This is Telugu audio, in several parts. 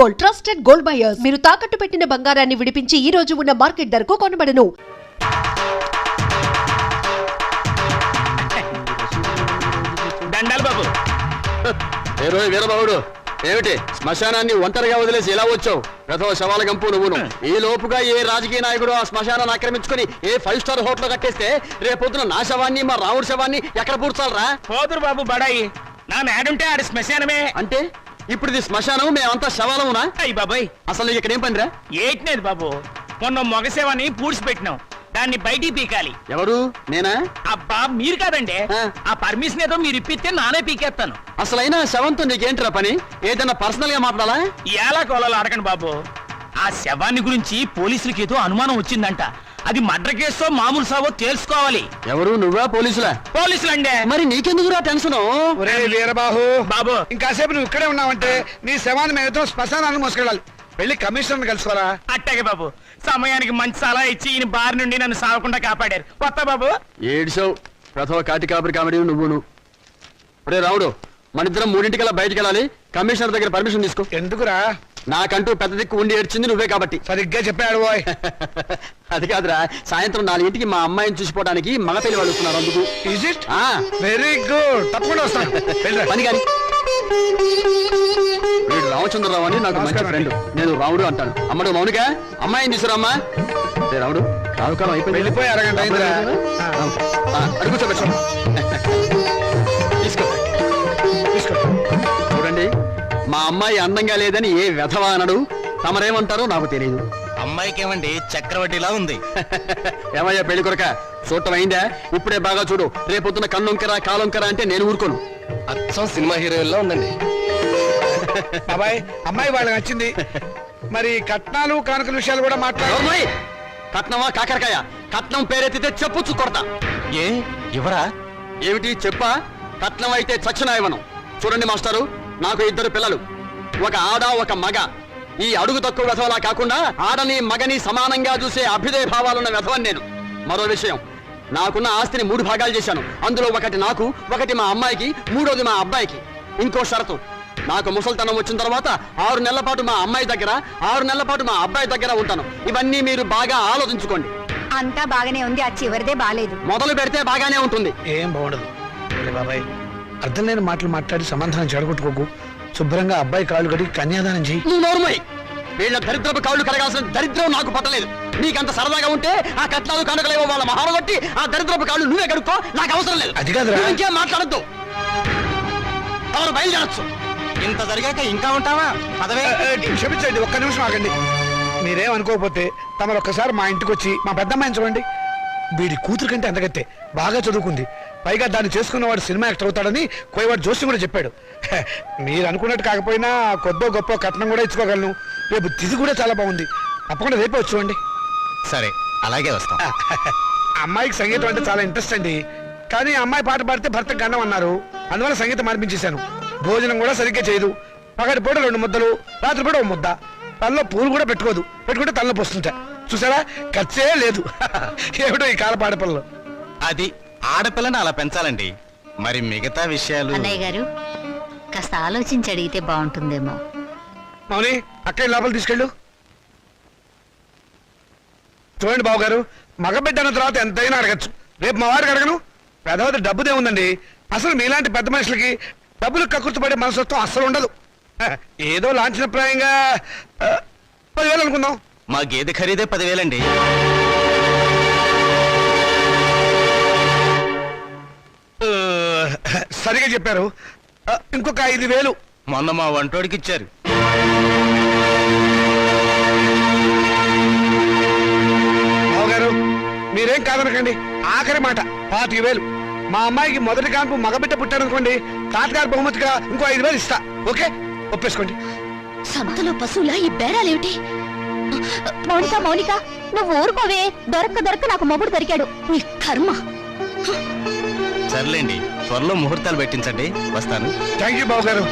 Gold, trusted gold buyers. మీరు తాకట్టు పెట్టిన బంగారాన్ని విడిపించి ఈ రోజు ఉన్న మార్కెట్ ధరకు కొనబడను. దండాలు బాబు. వీరబాబుడు, ఏమిటి శ్మశానాన్ని ఒంటరిగా వదిలేసి ఎలా వచ్చావు? ప్రథమ శవాల గంపు నువ్వును. ఈ లోపుగా ఏ రాజకీయ నాయకుడు ఆ శ్మశానాన్ని ఆక్రమించుకుని ఏ 5 స్టార్ హోటల్ కట్టేస్తే రేపొద్దున నా శవాన్ని మా రాముడి శవాన్ని ఎక్కడ పూడ్చాలరా? పోదురు బాబు బడాయి. నా మేడుంటే ఆడి శ్మశానమే. అంటే ఇప్పుడు ఇది శ్మశానం, మేమంతా శవాలమునా? అయ్యి బాబాయ్, అసలు నీకు ఇక్కడ ఏం పనిరా? ఏట్నేది బాబు, మొన్న మొగసేవాన్ని పూడ్చిపెట్టినాం, దాన్ని బయటికి పీకాలి. ఎవరు? నేనా? అబ్బా మీరు కాదండి. ఆ పర్మిషన్ ఏదో మీరు ఇప్పిస్తే నానే పీకేస్తాను. అసలైనా శవంతో నీకేంటిరా పని? ఏదైనా పర్సనల్ గా మాట్లాడాలా? ఎలా కోలాలో అడగండి బాబు. ఆ శవాన్ని గురించి పోలీసులకి ఏదో అనుమానం వచ్చిందంట. అది మర్డర్ కేసో మామూలు సావో తెలుసుకోవాలి. ఎవరు? నువ్వా? పోలీసులా? పోలీసులండి. మరి నీకెందుకురా టెన్షన్? వీరబాహు బాబు, ఇంకాసేపు నువ్వు ఇక్కడే ఉన్నావంటే నీ శవాన్ని మేమతో శ్మశానాన్ని మోసుకెళ్ళాలి. వెళ్ళి కమిషనర్ కలుసుకోవాలా? అట్టాగే బాబు. సమయానికి మంచి సలహా ఇచ్చి ఈయన బారి నుండి నన్ను సావకుండా కాపాడారు. కొత్త బాబు. ఏడ్చావు. ప్రథమ కాటి కాపరి కామెడీ నువ్వును. ఒరే రావుడు, మనిద్దరం 3:00 బయటికి వెళ్ళాలి. కమిషనర్ దగ్గర పర్మిషన్ తీసుకో. ఎందుకురా? నాకంటూ పెద్ద దిక్కు ఉండి ఏడ్చింది నువ్వే కాబట్టి. సరిగ్గా చెప్పాడు బాయ్. అది కాదురా, సాయంత్రం 4:00కి మా అమ్మాయిని చూసిపోవడానికి మగ పెళ్లి వాళ్ళు వస్తున్నారు. అందుకు. Is it? Very good. తప్పకుండా వస్తాను. పని కానీ. వీడు రామచంద్రరావు అని నాకు మంచి ఫ్రెండ్. నేను రాముడు అంటాను. అమ్మడు మౌనిక, అమ్మాయిని తీసుకురామ్మా. రాముడు, రావుకాలం అయిపోయింది. వెళ్ళిపోయి అరగంట అయిందిరా. అడుగు కూర్చోబెట్టు. తీసుకో తీసుకో. చూడండి, మా అమ్మాయి అందంగా లేదని ఏ వెధవా అనడు. తమరేమంటారో నాకు తెలియదు. అమ్మాయికి ఏమండి చక్రవడ్డీలా ఉంది. ఏమయ్యా పెళ్లి కొరక, చూడటం అయిందా? ఇప్పుడే బాగా చూడు. రేపొద్దున కన్నొంకరా కాలొంకరా అంటే నేను ఊరుకోను. అచ్చం సినిమా హీరోయిన్లా ఉందండి. బాబాయ్, అమ్మాయి వాళ్ళకి నచ్చింది. మరి కట్నాలు కానుకల విషయాలు కూడా మాట్లాడు. కట్నమా కాకరకాయ? కట్నం పేరెత్తితే చెప్పు కొడతా. ఏ ఎవరా? ఏమిటి చెప్పా? కట్నం అయితే చచ్చిన ఇవ్వను. చూడండి మాస్టారు, నాకు 2 పిల్లలు, ఒక ఆడ ఒక మగ. ఈ అడుగు తక్కువ వెధవలా కాకుండా ఆడని మగని సమానంగా చూసే అభ్యుదయ భావాలున్న వెధవని నేను. మరో విషయం, నాకున్న ఆస్తిని 3 భాగాలు చేశాను. అందులో ఒకటి నాకు, ఒకటి మా అమ్మాయికి, 3వది మా అబ్బాయికి. ఇంకో షరతు, నాకు ముసల్తనం వచ్చిన తర్వాత 6 నెలల పాటు మా అమ్మాయి దగ్గర, 6 నెలల పాటు మా అబ్బాయి దగ్గర ఉంటాను. ఇవన్నీ మీరు బాగా ఆలోచించుకోండి. అంతా బాగానే ఉంది, ఆ చివరిదే బాలేదు. మొదలు పెడితే బాగానే ఉంటుంది. ఏం బాగుండదు బాబాయ్. అర్థం లేని మాటలు మాట్లాడి సమాధానం చెడగొట్టుకోకు. శుభ్రంగా అబ్బాయి కాళ్ళు కడిగి కన్యాదానం చెయ్యి. నువ్వు నోరుమోయ్. వీళ్ళ దరిద్రపు కాళ్ళు కడగాల్సిన దరిద్రం నాకు పట్టలేదు. నీకంత సరదాగా ఉంటే ఆ కట్నాలు కానుకలేవో వాళ్ళ మహారం కొట్టి ఆ దరిద్రపు కాళ్ళు నువ్వే కడుక్కో. నాకు అవసరం లేదు. అది కాదురా. ఇంకేం మాట్లాడద్దు. ఎవరు బయలుదేరచ్చు. ఇంత జరిగాక ఇంకా ఉంటావా? పదవే. క్షమించండి, ఒక్క నిమిషం ఆగండి. మీరేమనుకోకపోతే తమరు ఒక్కసారి మా ఇంటికి వచ్చి మా పెద్దమ్మాయిని చూడండి. వీడి కూతురు కంటే అంతగత్తే, బాగా చదువుకుంది. పైగా దాన్ని చేసుకున్నవాడు సినిమా యాక్టర్ అవుతాడని కోయవాడు జోషి కూడా చెప్పాడు. మీరు అనుకున్నట్టు కాకపోయినా కొద్దో గొప్ప కట్నం కూడా ఇచ్చుకోగలను. రేపు తిథి కూడా చాలా బాగుంది. తప్పకుండా రేపే వచ్చి చూడండి. సరే, అలాగే వస్తాం. అమ్మాయికి సంగీతం అంటే చాలా ఇంట్రెస్ట్ అండి. కానీ అమ్మాయి పాట పాడితే భర్తకు గండం అన్నారు. అందువల్ల సంగీతం మార్పించేశాను. భోజనం కూడా సరిగ్గా చేయదు. పగటి పూట 2 ముద్దలు, రాత్రి పూట 1 ముద్ద. తనలో పూలు కూడా పెట్టుకోదు. పెట్టుకుంటే తనలో పోస్తుంటా. చూసారా, ఖర్చే లేదు. ఏమిటో ఈ కాల పాడపిల్లలు. అది ఆడపిల్లని అలా పెంచాలండి. మరి మిగతా విషయాలు అన్నయ్య గారు కాస్త ఆలోచించి అడిగితే బాగుంటుందేమో. మౌని, అక్కడ లోపల తీసుకెళ్ళు. చూడండి బాబు గారు, మగబిడ్డ అన్న తర్వాత ఎంతైనా అడగచ్చు. రేపు మా వారికి అడగను. పెద్దవది డబ్బుదే ఉందండి. అసలు మీలాంటి పెద్ద మనుషులకి డబ్బులు కక్కుర్తిపడే మనసత్వం అస్సలు ఉండదు. ఏదో లాంఛనప్రాయంగా 10,000 అనుకుందాం. మా గేదె ఖరీదే 10,000 అండి. సరిగా చెప్పారు. ఇంకొక 5,000 మొన్న మా వంటోడికి ఇచ్చారు. బావగారు, మీరేం కాదనకండి. ఆఖరి మాట 25,000. మా అమ్మాయికి మొదటి కాన్పు మగబిడ్డ పుట్టారనుకోండి, తాతగారు బహుమతిగా ఇంకో 5,000 ఇస్తా. ఓకే, ఒప్పేసుకోండి. సంతలో పశువులా ఈ బేరాలేమిటి? మౌనిక మౌనిక, నువ్వు ఊరుకోవే. దొరక్క నాకు మొగుడు దొరికాడు. నీ కర్మ. సర్లేండి, త్వరలో ముహూర్తాలు పెట్టించండి. వస్తాను. థ్యాంక్ యూ బాబు గారు.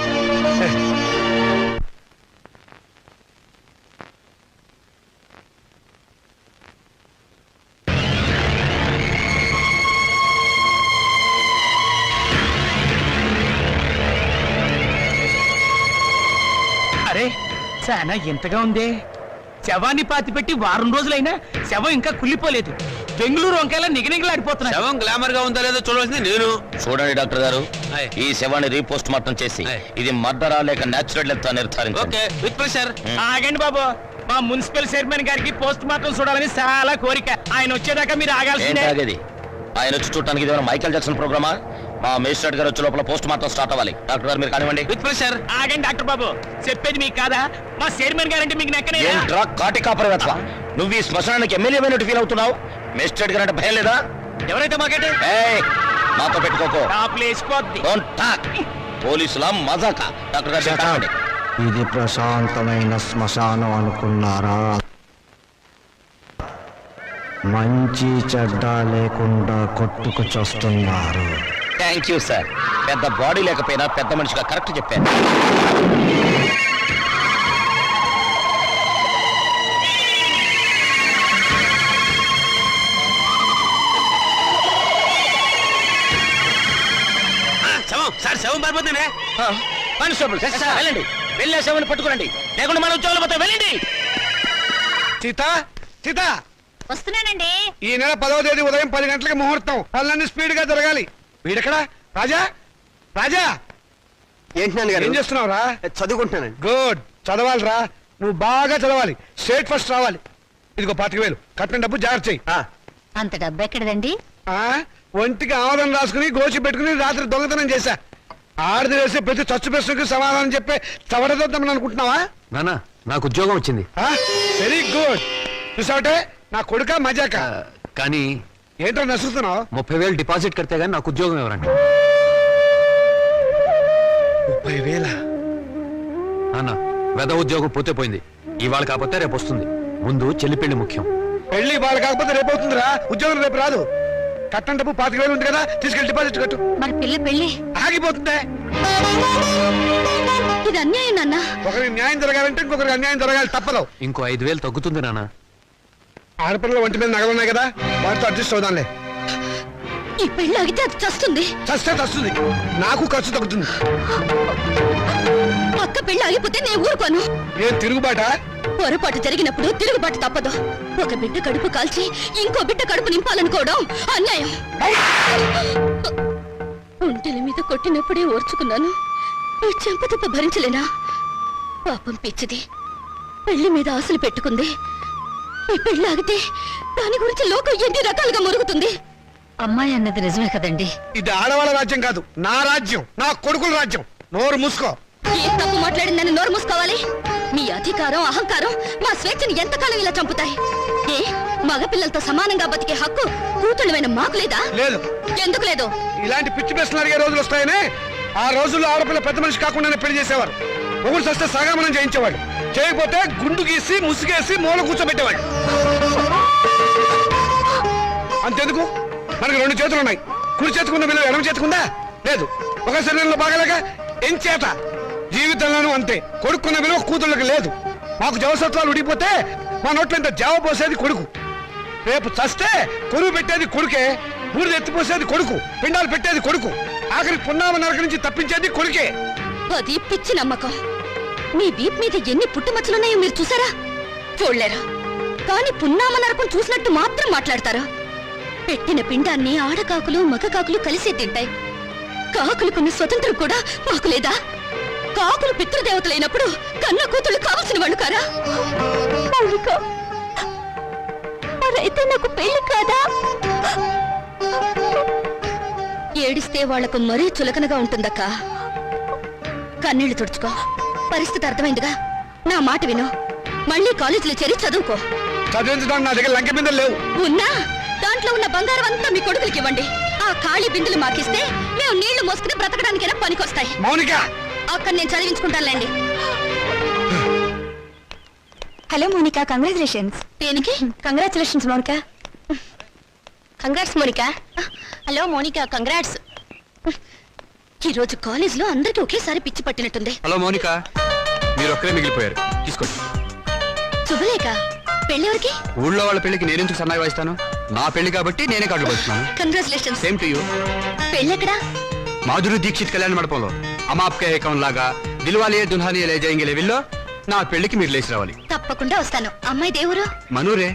చాలా ఎంతగా ఉందే. శవాన్ని పాతి పెట్టి వారం రోజులైనా శవం ఇంకా కుళ్ళిపోలేదు. బెంగళూరు వంకాయలా నిగనిగలాడిపోతున్నా. శవం గ్లామర్ గా ఉందో లేదో చూడవలసింది నేను. చూడండి డాక్టర్ గారు, ఆయ్. ఈ శవాన్ని రీపోస్ట్ మార్టం చేసి ఆయ్. ఇది మర్డరా లేక నేచురల్ డెత్ నిర్ధారించండి. Okay with pressure. ఆగండి బాబు, మా మున్సిపల్ చైర్మన్ గారికి పోస్ట్ మార్టం చూడాలని చాలా కోరిక. ఆయన వచ్చేదాకా మీరు ఏంటి ఆగాల్సిందే. ఆగేది? ఆయన వచ్చి చూడటానికి ఇది మైకేల్ జాక్సన్ ప్రోగ్రామా? మా మేజిస్ట్రేట్ గారు వచ్చే లోపల పోస్ట్ మార్టం స్టార్ట్ అవ్వాలి. డాక్టర్ గారు మీరు కానివ్వండి. With pressure. ఆగండి డాక్టర్ బాబు, చెప్పేది మీకు కాదా? మా చైర్మన్ గారంటే మీకు నెక్కనే. ఏంట్రా కాటి కాపరవేత్వ, నువ్వు ఈ శ్మశానానికి ఎమ్మెల్యే అయినట్టు ఫీల్ అవుతున్నావు? మేజిస్ట్రేట్ గారు అంటే భయం లేదా? ఎవరైతే మాకేంటి ఏయ్, మాతో పెట్టుకోకో. టాప్లు వేసిపోద్ది. Don't talk. పోలీసుల మజాక. డాక్టర్ గారు మీరు కానివ్వండి. ఇది ప్రశాంతమైన శ్మశానం అనుకున్నారా? మంచి చెడ్డ లేకుండా కొట్టుకు చస్తున్నారు. Thank you sir. పెద్ద బాడీ లేకపోయినా పెద్ద మనిషిగా కరెక్ట్ చెప్పారు. శవం సార్, శవం పారిపోతేనే. కానిస్టేబుల్ వెళ్ళండి, వెళ్ళే శవాన్ని పట్టుకురండి, లేకుండా మన ఉద్యోగాలు పోతే వెళ్ళండి. సీత, సీత, వస్తున్నానండి. ఈ నెల 10వ తేదీ ఉదయం 10 గంటలకి ముహూర్తం. పనులన్నీ స్పీడ్ గా జరగాలి. వీడెక్కడా? రాజా, రాజా, ఏంటి నాన్నగారు? ఏం చేస్తున్నావురా? చదువుకుంటున్నానండి. గుడ్, చదవాలిరా. నువ్వు బాగా చదవాలి, స్టేట్ ఫస్ట్ రావాలి. ఇదిగో 25,000 కట్టిన డబ్బు జాగ్రత్త చెయ్యి. అంత డబ్బు ఎక్కడదండి? ఆ, ఒంటికి ఆవదం రాసుకుని గోచి పెట్టుకుని రాత్రి దొంగతనం చేశా. ఆడది వేసే ప్రతి చచ్చు ప్రశ్నకు సమాధానం చెప్పే చవడదొద్దామని అనుకుంటున్నావా? నానా, నాకు ఉద్యోగం వచ్చింది. Very good. చూసావటే నా కొడుక మజాక. కానీ ఏంటో నసుకుతున్నావు? 30,000 డిపాజిట్ కడితే గానీ నాకు ఉద్యోగం ఎవరండి? 30,000? నాన్న, వెద ఉద్యోగం పోతే పోయింది. ఇవాళ కాకపోతే రేపు వస్తుంది. ముందు చెల్లి పెళ్లి ముఖ్యం. పెళ్లి వాళ్ళు కాకపోతే రేపు అవుతుందిరా. ఉద్యోగం రేపు రాదు. కట్టం డబ్బు 25,000 ఉంది కదా, తీసుకెళ్లి డిపాజిట్ కట్టు. మరి పిల్ల పెళ్లి ఆగిపోతుందే. ఇది అన్యాయం నాన్న. ఒకరికి న్యాయం జరగాలంటే ఇంకొకరికి అన్యాయం జరగాలి, తప్పదు. ఇంకో 5,000 తగ్గుతుంది నాన్న. ఆడపిల్లల ఒంటి మీద నగలున్నాయి కదా, వాటితో అడ్జస్ట్ అవుదాంలే. ఈ పెళ్లి ఆగితే అది చస్తుంది. చస్తే చస్తుంది, నాకు ఖర్చు తగ్గుతుంది. పక్క పెళ్లి ఆగిపోతే నేను ఊరుకోను. ఏం తిరుగుబాట? పొరపాటు జరిగినప్పుడు తిరుగుబాటు తప్పదు. ఒక బిడ్డ కడుపు కాల్చి ఇంకో బిడ్డ కడుపు నింపాలనుకోవడం అన్యాయం. ఒంటెల మీద కొట్టినప్పుడే ఓర్చుకున్నాను, ఈ చెంపదెబ్బ భరించలేనా? పాపం పిచ్చిది, పెళ్లి మీద ఆశలు పెట్టుకుంది. ఈ పెళ్లి ఆగితే దాని గురించి లోకం ఎన్ని రకాలుగా మురుగుతుంది. అమ్మాయి అన్నది నిజమే కదండి. ఇది ఆడవాళ్ళ రాజ్యం కాదు, నా రాజ్యం, నా కొడుకుల రాజ్యం. నోరు మూసుకో. ఏ తప్పు మాట్లాడిందని నోరు మూసుకోవాలి? మీ అధికారం అహంకారం మా స్వేచ్ఛని ఎంతకాలం ఇలా చంపుతాయి? ఏ మగపిల్లలతో సమానంగా బతికే హక్కు కూతుళ్ళమైన మాకు లేదా? లేదు. ఎందుకు లేదు? ఇలాంటి పిచ్చి ప్రశ్నలు అడిగే రోజులు వస్తాయనే ఆ రోజుల్లో ఆడపిల్ల పెద్ద మనిషి కాకుండానే పెళ్లి చేసేవారు. ఒకరు సస్తే సగామనం చేయించేవాడు, చేయకపోతే గుండు గీసి ముసుగేసి మూల కూర్చోబెట్టేవాడు. అంతెందుకు, మనకు 2 చేతులు ఉన్నాయి. కుడి చేతుకున్న విలువ ఎడమ చేతుకుందా? లేదు. ఒక శరీరంలో బాగలేక ఎంచేత జీవితంలోనూ అంతే. కొడుకున్న విలువ కూతుళ్ళకి లేదు. మాకు జవసత్వాలు ఉడిపోతే మా నోట్లంత జావ పోసేది కొడుకు. రేపు చస్తే కొరువు పెట్టేది కొడుకే, బూడిద ఎత్తిపోసేది కొడుకు, పిండాలు పెట్టేది కొడుకు, ఆఖరి పున్నామ నరక నుంచి తప్పించేది కొడుకే. అది పిచ్చి నమ్మకం. మీ వీప్ మీద ఎన్ని పుట్టుమచ్చలున్నాయో మీరు చూసారా? చూడలేరా? కానీ పున్నామ నరకం చూసినట్టు మాత్రం మాట్లాడతారా? పెట్టిన పిండాన్ని ఆడకాకులు మగ కాకులు కలిసి తింటాయి. కాకులుకున్న స్వతంత్రం కూడా మాకు లేదా? కాకులు పితృదేవతలైనప్పుడు కన్న కూతుళ్ళు కావలసిన వాళ్ళు కారా? మరైతే నాకు పెళ్లి కాదా? ఏడిస్తే వాళ్లకు మరీ చులకనగా ఉంటుందక్క. కన్నీళ్లు తుడుచుకో. పరిస్థితి అర్థమైందిగా. నా మాట విను. మళ్ళీ కాలేజీలో చేరి చదువుకో. చదివించడానికి నా దగ్గర లంకె బిందెలు లేవు. ఉన్నా దాంట్లో ఉన్న బంగారం అంతా మీ కొడుకులకి ఇవ్వండి. ఆ ఖాళీ బిందులు మాకిస్తే మేము నీళ్లు మోసుకుని బ్రతకడానికైనా పనికొస్తాయి. మౌనిక, అక్కడ నేను చదివించుకుంటానులేండి. Hello Monika, congratulations. దేనికి? Congratulations Monika. Congrats Monika. Hello Monika, congrats. ఈ రోజు కాలేజీలో అందరికీ ఒకేసారి పిచ్చి పట్టినట్టుంది. హలో మౌనిక, మీరు ఒక్కరే మిగిలిపోయారు. తీసుకోండి. శుభలేఖ, పెళ్ళెవరికి? ఊళ్ళో వాళ్ళ పెళ్లికి నేనెందుకు సన్నాయి వాయిస్తాను? నా పెళ్లి కాబట్టి నేనే కార్డులు పడుతున్నాను. కంగ్రాచులేషన్స్. Same to you. పెళ్ళెక్కడా? మాధురి దీక్షిత్ కళ్యాణ మండపంలో అమాప్కే ఏకం లాగా దిల్వాలియే దుల్హానియే లే జాయేంగే విల్లో నా పెళ్లికి మీరు లేచి రావాలి. తప్పకుండా వస్తాను. అమ్మాయి దేవురు మనూరే,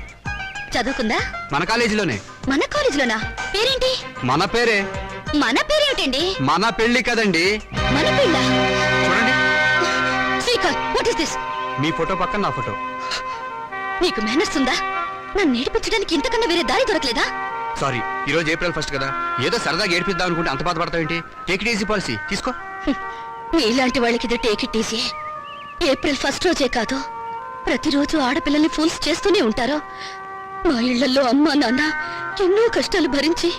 చదువుకుందా? మన కాలేజీలోనే. మన కాలేజీలోనా? పేరేంటి? మన పేరే. మన పేరేమిటండి? మన పెళ్లి కదండి. మన పెళ్ళ? చూడండి, Srikanth, what is this? Me photo పక్కన నా ఫోటో. నీకు మేనర్స్ ఉందా? నన్ను నేర్పించడానికి ఇంతకన్నా వేరే దారి దొరకలేదా? సారీ, ఈ రోజు ఏప్రిల్ 1 కదా, ఏదో సరదాగా ఏడిపిద్దాం అనుకుంటే అంత బాధపడతావేంటి? టేక్ ఇట్ ఈజీ పాలసీ, తీసుకో. నీలాంటి వాళ్ళకి ఇది టేక్ ఇట్ ఈజీ. ఏప్రిల్ 1 రోజే కాదు, ప్రతిరోజు ఆడపిల్లల్ని ఫూల్స్ చేస్తూనే ఉంటారు. మా ఇళ్లలో అమ్మా నాన్న ఎన్నో కష్టాలు భరించి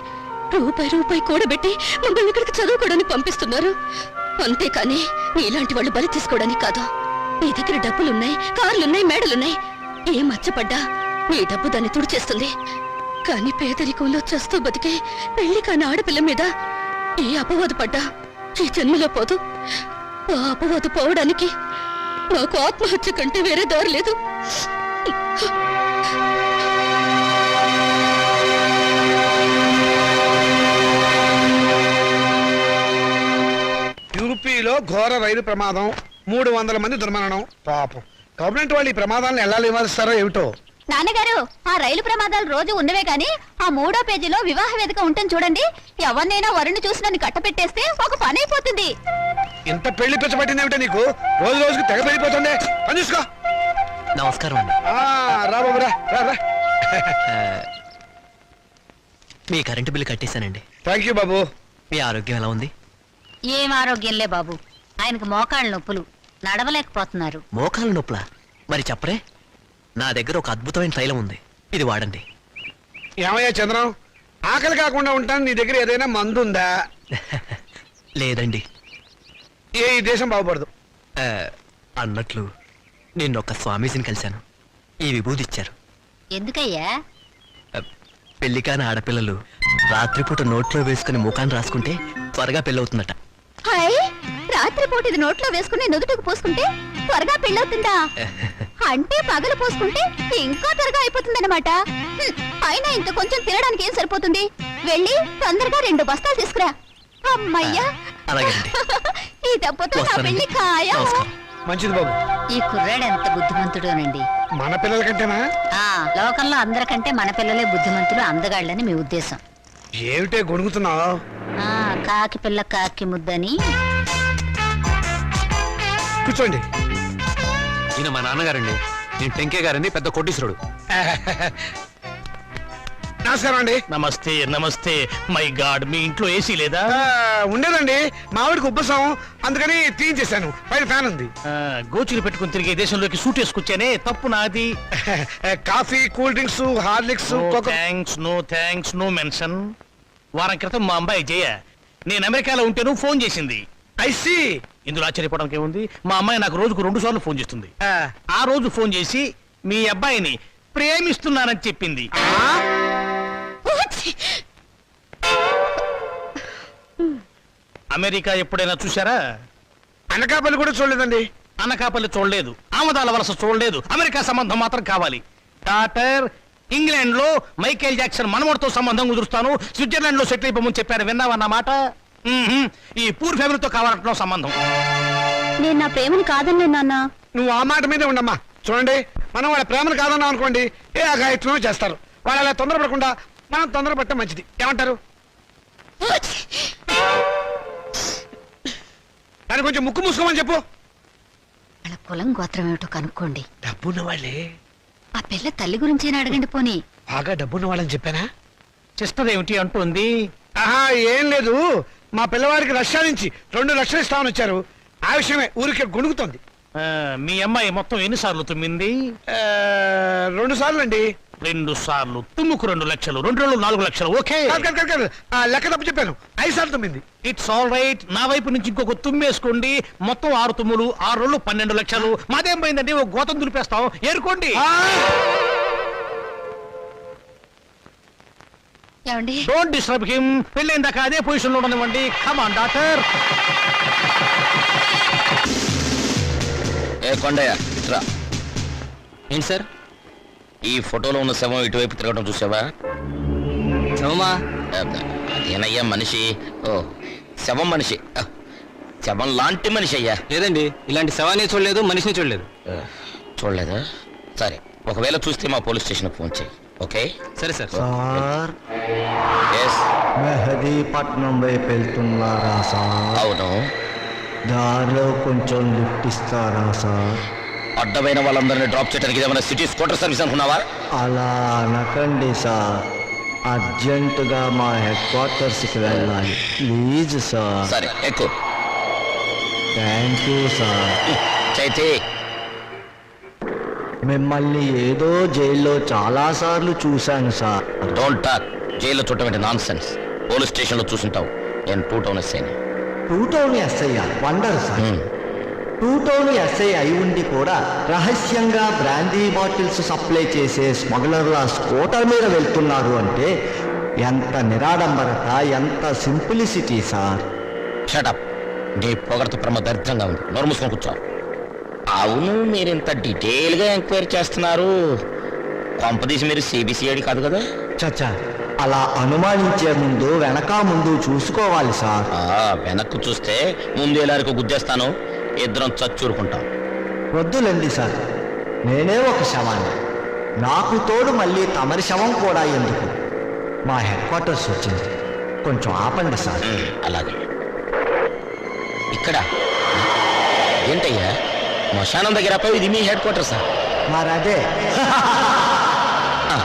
రూపాయి కూడబెట్టి మమ్మల్ని ఇక్కడికి చదువుకోవడానికి పంపిస్తున్నారు. అంతేకాని నీలాంటి వాళ్ళు బలి తీసుకోవడానికి కాదు. నీ దగ్గర డబ్బులున్నాయి, కార్లున్నాయి, మేడలున్నాయి. ఏ మచ్చపడ్డా నీ డబ్బు దాన్ని తుడిచేస్తుంది. కానీ పేదరికంలో చస్తూ బతికే పెళ్లి కాని ఆడపిల్ల మీద ఏ అపవాదు పడ్డా ఈ జన్మలో పోదు. ఆ అపవాదు పోవడానికి నాకు ఆత్మహత్య కంటే వేరే దారి లేదు. యూపీలో ఘోర రైలు ప్రమాదం, 300 మంది దుర్మరణం. పాపం గవర్నమెంట్ వాళ్ళు ఈ ప్రమాదాలను ఎలా నివారిస్తారో ఏమిటో. నాన్నగారు, ఆ రైలు ప్రమాదాలు రోజు ఉన్నవే గాని ఆ 3వ పేజీలో వివాహ వేదిక ఉంటుంది చూడండి. ఎవరినైనా వరుణ్ణి చూసి నన్ను కట్టపెట్టేస్తే ఒక పని అయిపోతుంది. ఇంత పెళ్లి పిచ్చబట్టింది ఏమిటో నీకు? రోజు రోజుకి తెగ పెరిగిపోతుంది. పని చూసుకో. నమస్కారం అండి. రా బాబు, రా రా రా. మీ కరెంటు బిల్లు కట్టేశానండి. థ్యాంక్ యూ బాబు. మీ ఆరోగ్యం ఎలా ఉంది? ఏం ఆరోగ్యంలే బాబు, ఆయనకు మోకాళ్ళ నొప్పులు, నడవలేకపోతున్నారు. మోకాలు నొప్పులా? మరి చెప్పరే, నా దగ్గర ఒక అద్భుతమైన తైలం ఉంది, ఇది వాడండి. ఏమయ్యా చంద్రం, ఆకలి కాకుండా ఉంటాను, నీ దగ్గర ఏదైనా మందు ఉందా? లేదండి. ఈ దేశం బాగుపడదు. అన్నట్లు నిన్నొక్క స్వామీజీని కలిశాను, ఈ విభూతి ఇచ్చారు. ఎందుకయ్యా? పెళ్లి కాని ఆడపిల్లలు రాత్రిపూట నోట్లో వేసుకుని ముఖాన్ని రాసుకుంటే త్వరగా పెళ్ళవుతుందట. హాయ్, రాత్రిపూట ఇది నోట్లో వేసుకుని నుదుటికి పోసుకుంటే త్వరగా పెళ్ళవుతుందా? అంటే పగలు పోసుకుంటే ఇంకా త్వరగా అయిపోతుందన్నమాట. అయినా ఇంత కొంచెం తినడానికి ఏం సరిపోతుంది? వెళ్ళి తొందరగా 2 బస్తాలు తీసుకురా. అమ్మయ్యా, అలాగేనండి. ఈ దెబ్బతో నా వస్తానండి. పెళ్లి ఖాయం. నమస్కారం. మంచిది బాబు. ఈ కుర్రాడు ఎంత బుద్ధిమంతుడోనండి. మన పిల్లల కంటేనా? లోకంలో అందరికంటే మన పిల్లలే బుద్ధిమంతులు, అందగాళ్ళని మీ ఉద్దేశం. ఏమిటే గొణుగుతున్నావు? కాకి పిల్ల కాకి ముద్దని. కూర్చోండి. ఈయన మా నాన్నగారండి, నేను టెంకే గారండి, పెద్ద కోటీశ్వరుడు. నమస్కారం అండి. నమస్తే నమస్తే. మై గాడ్, మీ ఇంట్లో ఏసీ లేదా? ఉండేదండి, మావిడికి ఉబ్బసం, అందుకని తీయించేశాను. పైన ఫ్యాన్ ఉంది. గోచులు పెట్టుకుని తిరిగే దేశంలోకి సూట్ వేసుకొచ్చానే, తప్పు నాది. Coffee, cool drinks, Horlicks, thanks, no thanks, no mention. వారం క్రితం మా అమ్మాయి జయ నేను అమెరికాలో ఉంటేను ఫోన్ చేసింది. ఐసీ. ఇందులో ఆశ్చర్యపోవడానికి ఏముంది? మా అమ్మాయి నాకు రోజుకు 2 సార్లు ఫోన్ చేస్తుంది. ఆ రోజు ఫోన్ చేసి మీ అబ్బాయిని ప్రేమిస్తున్నానని చెప్పింది. అమెరికా ఎప్పుడైనా చూసారా? అనకాపల్లి కూడా చూడలేదండి. అనకాపల్లి చూడలేదు, ఆమదాల వలస చూడలేదు, అమెరికా సంబంధం మాత్రం కావాలి. డాక్టర్, ఇంగ్లాండ్ లో మైకేల్ జాక్సన్ మనవడితో సంబంధం కుదురుస్తాను, స్విట్జర్లాండ్ లో సెటిల్ అయిపోమని చెప్పారు, విన్నావన్నమాట. ఈ పూర్ ఫ్యామిలీతో కావాలంటున్నావు సంబంధం. నేను నా ప్రేమను కాదన్నే నాన్న. నువ్వు ఆ మాట మీదే ఉండమ్మా. చూడండి, మనం వాళ్ళ ప్రేమను కాదన్నాం అనుకోండి, ఏ అఘాయిత్వమో చేస్తారు. వాళ్ళు అలా తొందరపడకుండా మనం తొందరపడటం మంచిది. ఏమంటారు? దాన్ని కొంచెం ముక్కు మూసుకోమని చెప్పు. వాళ్ళ కులం గోత్రం ఏమిటో కనుక్కోండి. డబ్బున్న వాళ్ళే. ఆ పిల్ల తల్లి గురించేనా అడగండి పోనీ. బాగా డబ్బున్న వాళ్ళని చెప్పానా? సిస్టర్ ఏమిటి అంటుంది? ఆహా, ఏం లేదు. మా పిల్లవాడికి రష్యా నుంచి 2 లక్షలు ఇస్తామని వచ్చారు. ఆ విషయమే ఊరికే గొణుగుతోంది. మీ అమ్మాయి మొత్తం ఎన్నిసార్లు తుమ్మింది? 2 సార్లు అండి. 2 సార్లు తుమ్ముకు 2 లక్షలు, 2 రోజులు 4 లక్షలు. ఓకే, లెక్క తప్పు చెప్పాను. 5 సార్లు తుమ్మింది. It's all right. నా వైపు నుంచి ఇంకొక తుమ్మేసుకోండి. మొత్తం 6 తుమ్ములు, 6 రోజులు 12 లక్షలు. మాదేం పోయిందండి, ఓ గోతం దులిపేస్తాం, ఏరుకోండి. ఏమండి? Don't disturb him. పెళ్ళైందాకా అదే పొజిషన్ లో ఉండనివ్వండి. Come on doctor. ఏ కొండయ్య, రా. ఏంటి సార్? ఈ ఫోటోలో ఉన్న శవం ఇటువైపు తిరగడం చూసావా? శవమా? అదేనయ్యా మనిషి. ఓ, శవం మనిషి. శవం లాంటి మనిషి అయ్యా. లేదండి ఇలాంటి శవాన్ని చూడలేదు మనిషిని చూడలేదు. చూడలేదా? సరే, ఒకవేళ చూస్తే మా పోలీస్ స్టేషన్ ఫోన్ చేయి. ఓకే? సరే సార్. Sir yes. మెహదీపట్నం వైపు వెళ్తున్నారా సార్? అవును. దారిలో కొంచెం లిఫ్ట్ ఇస్తారా సార్? అడ్డమైన వాళ్ళందరినీ డ్రాప్ చేయడానికి ఏమైనా సిటీ స్కూటర్ సర్వీస్ అనుకున్నావా? అలా అనకండి సార్, అర్జెంటుగా మా హెడ్ క్వార్టర్స్కి వెళ్ళాలి ప్లీజ్ సార్. సరే, ఎక్కువ. Thank you sir. చైతే, మిమ్మల్ని ఏదో జైల్లో చాలాసార్లు చూశాను సార్. Don't talk. జైల్లో చూడటం నాన్ సెన్స్. పోలీస్ స్టేషన్ లో చూసుంటావు. నేను 2 టౌన్ ఎస్ఐని. 2 town SI wonder sir. 2 town SI అయి ఉండి కూడా రహస్యంగా బ్రాందీ బాటిల్స్ సప్లై చేసే స్మగ్లర్ల స్కూటర్ మీద వెళ్తున్నారు అంటే ఎంత నిరాడంబరత, ఎంత సింప్లిసిటీ సార్. షటప్. నీ పొగడత ప్రమాదర్థంగా ఉంది. నోరు మూసుకొని కూర్చో. అవును, మీరు ఇంత డీటెయిల్ గా ఎంక్వైరీ చేస్తున్నారు. కొంపదీసి మీరు సిబిసిఐడి కాదు కదా? చచ్చా, అలా అనుమానించే ముందు వెనక ముందు చూసుకోవాలి సార్. వెనక్కు చూస్తే ముందు ఎలారికి గుద్దేస్తాను. ఇద్దరం చచ్చూరుకుంటాం. వద్దులండి సార్, నేనే ఒక శవాన్ని. నాకు తోడు మళ్ళీ తమరి శవం కూడా ఎందుకు? మా హెడ్ క్వార్టర్స్ వచ్చింది, కొంచెం ఆపండి సార్. అలాగే. ఇక్కడ ఏంటయ్యా శ్మశానం దగ్గర ఇది మీ హెడ్ క్వార్టర్సా? మరదే ఆ,